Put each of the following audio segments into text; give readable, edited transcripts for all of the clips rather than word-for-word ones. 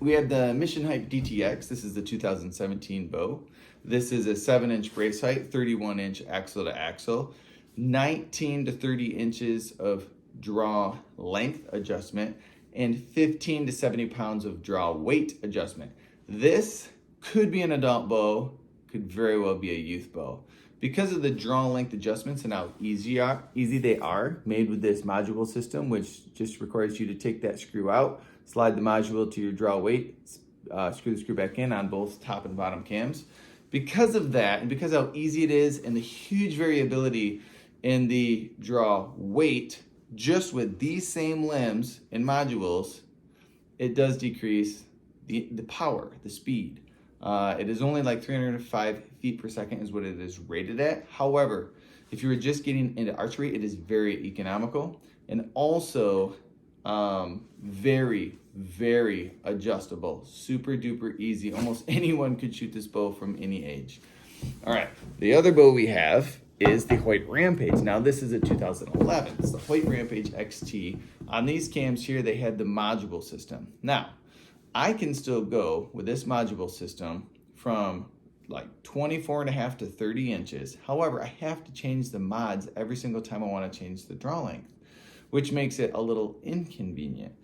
we have the Mission Hype DTX. This is the 2017 bow. This is a 7-inch brace height, 31-inch axle to axle, 19 to 30 inches of draw length adjustment, and 15 to 70 pounds of draw weight adjustment. This could be an adult bow, could very well be a youth bow. Because of the draw length adjustments and how easy they are, made with this module system, which just requires you to take that screw out, slide the module to your draw weight, screw the screw back in on both top and bottom cams. Because of that, and because how easy it is and the huge variability in the draw weight, just with these same limbs and modules, it does decrease the power, the speed. It is only like 305 feet per second is what it is rated at. However, if you were just getting into archery, it is very economical and also very, very adjustable, super duper easy. Almost anyone could shoot this bow from any age. All right, the other bow we have is the Hoyt Rampage. Now this is a 2011. It's the Hoyt Rampage XT. On these cams here, they had the module system. Now, I can still go with this module system from like 24.5 to 30 inches. However, I have to change the mods every single time I want to change the draw length, which makes it a little inconvenient.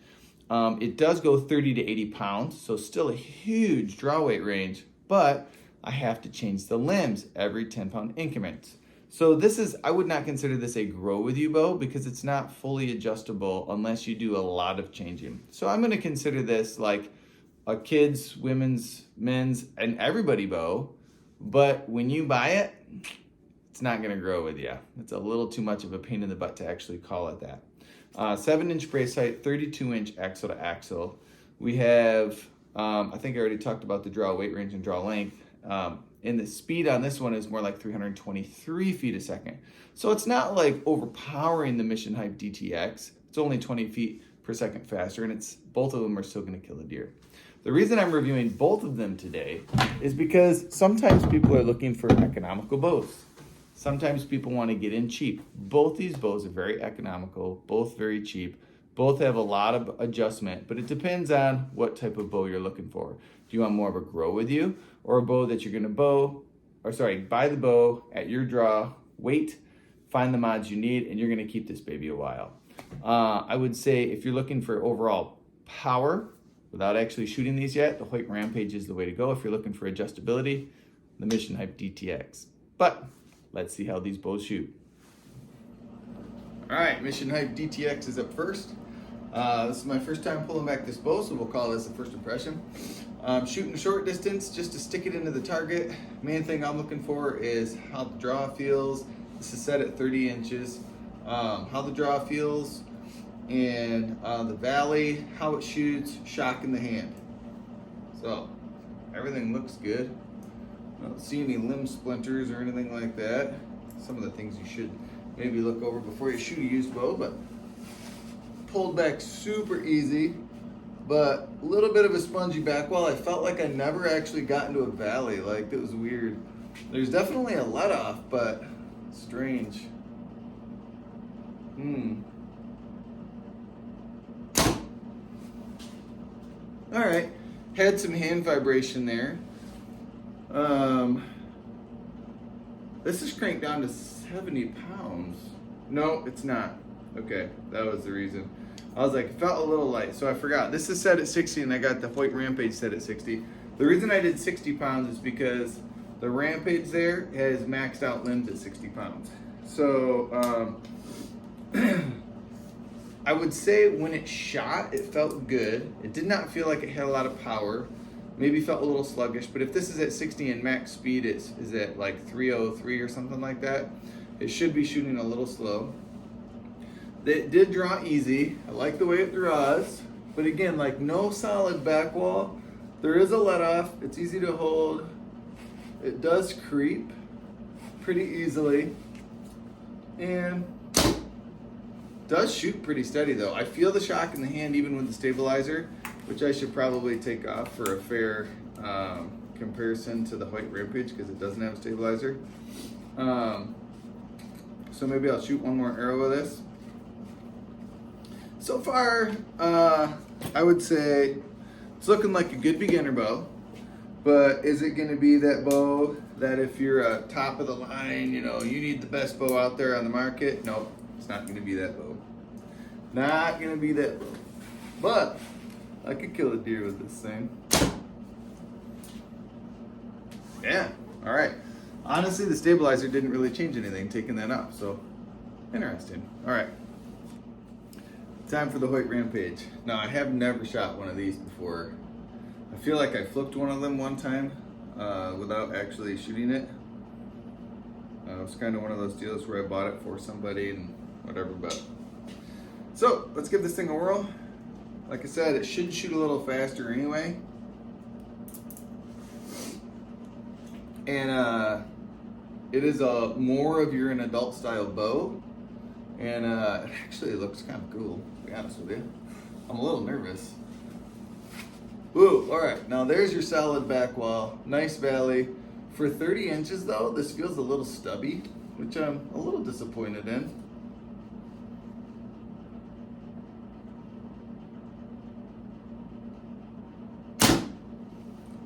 It does go 30 to 80 pounds, so still a huge draw weight range, but I have to change the limbs every 10-pound increments. So this is, I would not consider this a grow with you bow because it's not fully adjustable unless you do a lot of changing. So I'm going to consider this like a kids, women's, men's, and everybody bow, but when you buy it, it's not going to grow with you. It's a little too much of a pain in the butt to actually call it that. 7-inch brace height, 32-inch axle to axle. We have, I think I already talked about the draw weight range and draw length. And the speed on this one is more like 323 feet a second. So it's not like overpowering the Mission Hype DTX. It's only 20 feet per second faster, and both of them are still going to kill a deer. The reason I'm reviewing both of them today is because sometimes people are looking for economical bows. Sometimes people want to get in cheap. Both these bows are very economical, both very cheap. Both have a lot of adjustment, but it depends on what type of bow you're looking for. Do you want more of a grow with you, or a bow that you're going to buy the bow at your draw, weight, find the mods you need, and you're going to keep this baby a while. I would say if you're looking for overall power, without actually shooting these yet, the Hoyt Rampage is the way to go. If you're looking for adjustability, the Mission Hype DTX. But let's see how these bows shoot. All right, Mission Hype DTX is up first. This is my first time pulling back this bow, so we'll call this a first impression. Shooting a short distance just to stick it into the target. Main thing I'm looking for is how the draw feels. This is set at 30 inches. How the draw feels and the valley, how it shoots, shock in the hand. So everything looks good. I don't see any limb splinters or anything like that. Some of the things you should maybe look over before you shoot a used bow, but pulled back super easy, but a little bit of a spongy back wall. I felt like I never actually got into a valley. Like, it was weird. There's definitely a let off, but strange. All right, had some hand vibration there. This is cranked down to 70 pounds. No, it's not. Okay, that was the reason. I was like, it felt a little light, so I forgot. This is set at 60, and I got the Hoyt Rampage set at 60. The reason I did 60 pounds is because the Rampage there has maxed out limbs at 60 pounds. So, I would say when it shot, it felt good. It did not feel like it had a lot of power. Maybe felt a little sluggish, but if this is at 60 and max speed is at like 303 or something like that, it should be shooting a little slow. It did draw easy. I like the way it draws, but again, like no solid back wall. There is a let off. It's easy to hold. It does creep pretty easily, and does shoot pretty steady though. I feel the shock in the hand even with the stabilizer, which I should probably take off for a fair comparison to the Hoyt Rampage because it doesn't have a stabilizer. So maybe I'll shoot one more arrow with this. So far, I would say It's looking like a good beginner bow, but is it gonna be that bow that if you're a top of the line, you know, you need the best bow out there on the market? Nope, it's not gonna be that bow. Not gonna be that bow. But I could kill a deer with this thing. Yeah, all right. Honestly, the stabilizer didn't really change anything taking that off, so interesting. All right. Time for the Hoyt Rampage. Now, I have never shot one of these before. I feel like I flipped one of them one time without actually shooting it. It was kind of one of those deals where I bought it for somebody and whatever, but. So, let's give this thing a whirl. Like I said, it should shoot a little faster anyway. And it is more of an adult style bow. And it actually looks kind of cool, to be honest with you. I'm a little nervous. Ooh, all right, now there's your solid back wall. Nice valley. For 30 inches though, this feels a little stubby, which I'm a little disappointed in.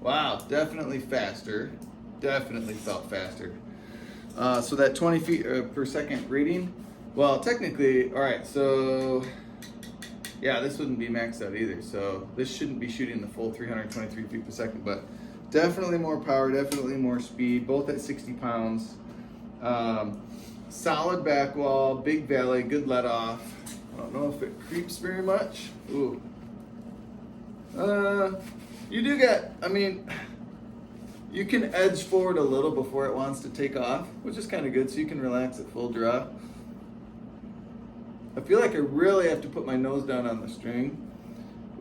Wow, definitely faster. Definitely felt faster. So that 20 feet per second reading, well, technically, all right, so yeah, this wouldn't be maxed out either. So this shouldn't be shooting the full 323 feet per second, but definitely more power, definitely more speed, both at 60 pounds. Solid back wall, big valley, good let off. I don't know if it creeps very much. Ooh. You do get, I mean, you can edge forward a little before it wants to take off, which is kind of good, so you can relax at full draw. I feel like I really have to put my nose down on the string.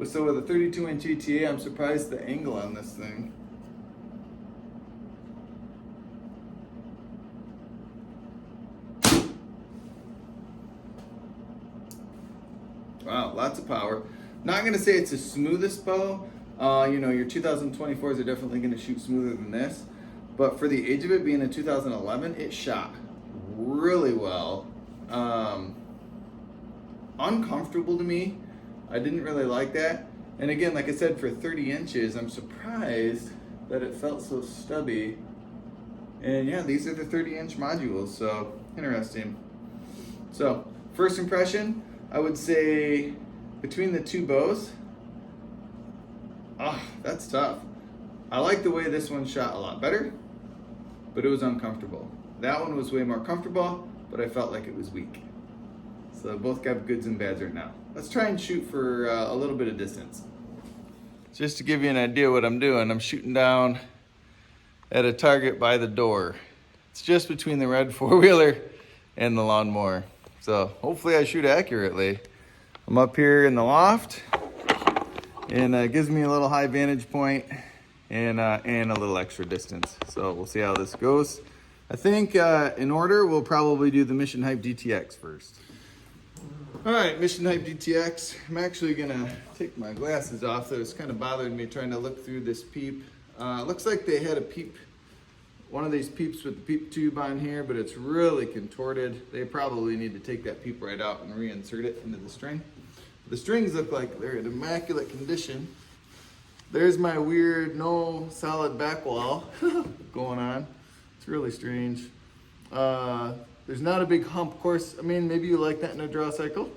So with a 32-inch ETA, I'm surprised the angle on this thing. Wow, lots of power. Not gonna say it's the smoothest bow. You know, your 2024s are definitely gonna shoot smoother than this. But for the age of it being a 2011, it shot really well. Uncomfortable to me. I didn't really like that. And again, like I said, for 30 inches, I'm surprised that it felt so stubby. And yeah, these are the 30-inch modules, so interesting. So, first impression, I would say between the two bows, that's tough. I like the way this one shot a lot better, but it was uncomfortable. That one was way more comfortable, but I felt like it was weak. So both got goods and bads right now. Let's try and shoot for a little bit of distance. Just to give you an idea what I'm doing, I'm shooting down at a target by the door. It's just between the red four-wheeler and the lawnmower. So hopefully I shoot accurately. I'm up here in the loft, and it gives me a little high vantage point and a little extra distance. So we'll see how this goes. I think in order, we'll probably do the Mission Hype DTX first. All right, Mission Hype DTX. I'm actually gonna take my glasses off. That was kind of bothering me trying to look through this peep. Looks like they had a peep, one of these peeps with the peep tube on here, but it's really contorted. They probably need to take that peep right out and reinsert it into the string. The strings look like they're in immaculate condition. There's my weird no solid back wall going on. It's really strange. There's not a big hump. Of course, I mean, maybe you like that in a draw cycle.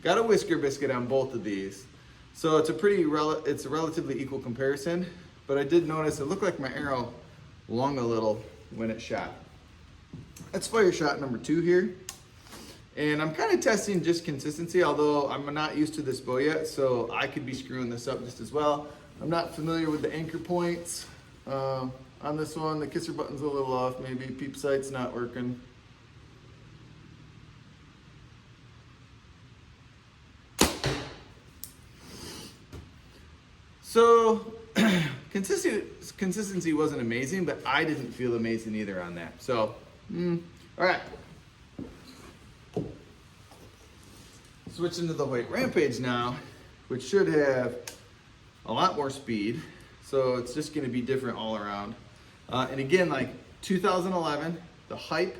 Got a whisker biscuit on both of these. So it's a relatively equal comparison, but I did notice it looked like my arrow lung a little when it shot. Let's fire shot number 2 here. And I'm kind of testing just consistency, although I'm not used to this bow yet, so I could be screwing this up just as well. I'm not familiar with the anchor points on this one. The kisser button's a little off maybe. Peep sight's not working. So consistency wasn't amazing, but I didn't feel amazing either on that. So, all right. Switching to the Hoyt Rampage now, which should have a lot more speed. So it's just gonna be different all around. And again, like 2011, the hype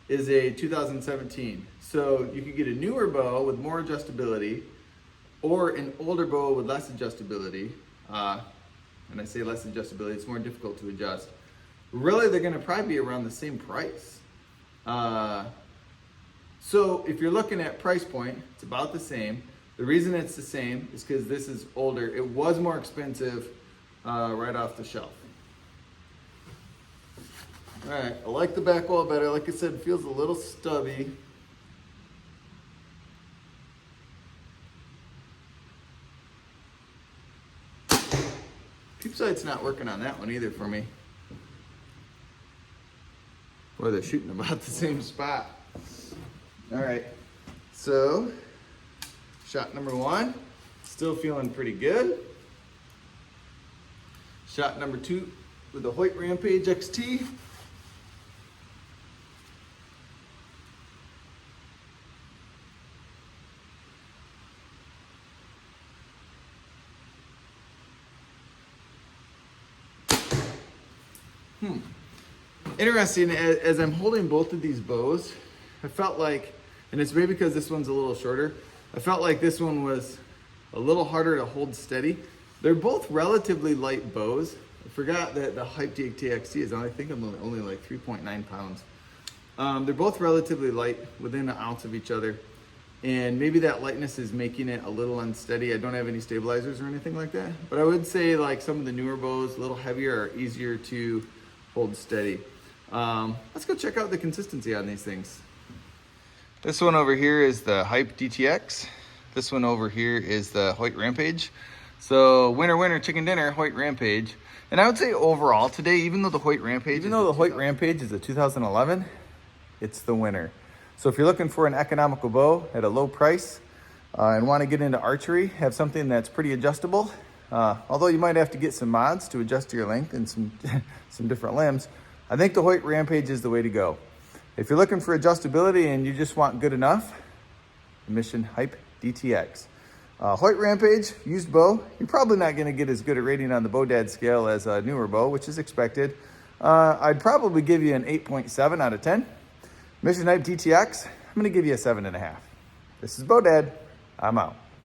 is a 2017. So you could get a newer bow with more adjustability or an older bow with less adjustability. And I say less adjustability, it's more difficult to adjust. Really, they're gonna probably be around the same price. So if you're looking at price point, it's about the same. The reason it's the same is because this is older. It was more expensive right off the shelf. All right, I like the back wall better. Like I said, it feels a little stubby. Peep sight's not working on that one either for me. Boy, they're shooting about the same spot. All right, so shot number one, still feeling pretty good. Shot number two with the Hoyt Rampage XT. Interesting, as I'm holding both of these bows, I felt like, and it's maybe because this one's a little shorter, I felt like this one was a little harder to hold steady. They're both relatively light bows. I forgot that the Hype DTX is, I think I'm only like 3.9 pounds. They're both relatively light, within an ounce of each other. And maybe that lightness is making it a little unsteady. I don't have any stabilizers or anything like that. But I would say like some of the newer bows, a little heavier, are easier to hold steady. Let's go check out the consistency on these things. This one over here is the Hype DTX. This one over here is the Hoyt Rampage. So winner, winner, chicken dinner, Hoyt Rampage. And I would say overall today, even though the Hoyt Rampage is a 2011, it's the winner. So if you're looking for an economical bow at a low price and want to get into archery, have something that's pretty adjustable, although you might have to get some mods to adjust to your length and some different limbs, I think the Hoyt Rampage is the way to go. If you're looking for adjustability and you just want good enough, Mission Hype DTX. Hoyt Rampage, used bow, you're probably not going to get as good a rating on the Bow Dad scale as a newer bow, which is expected. I'd probably give you an 8.7 out of 10. Mission Hype DTX, I'm going to give you a 7.5. This is Bow Dad. I'm out.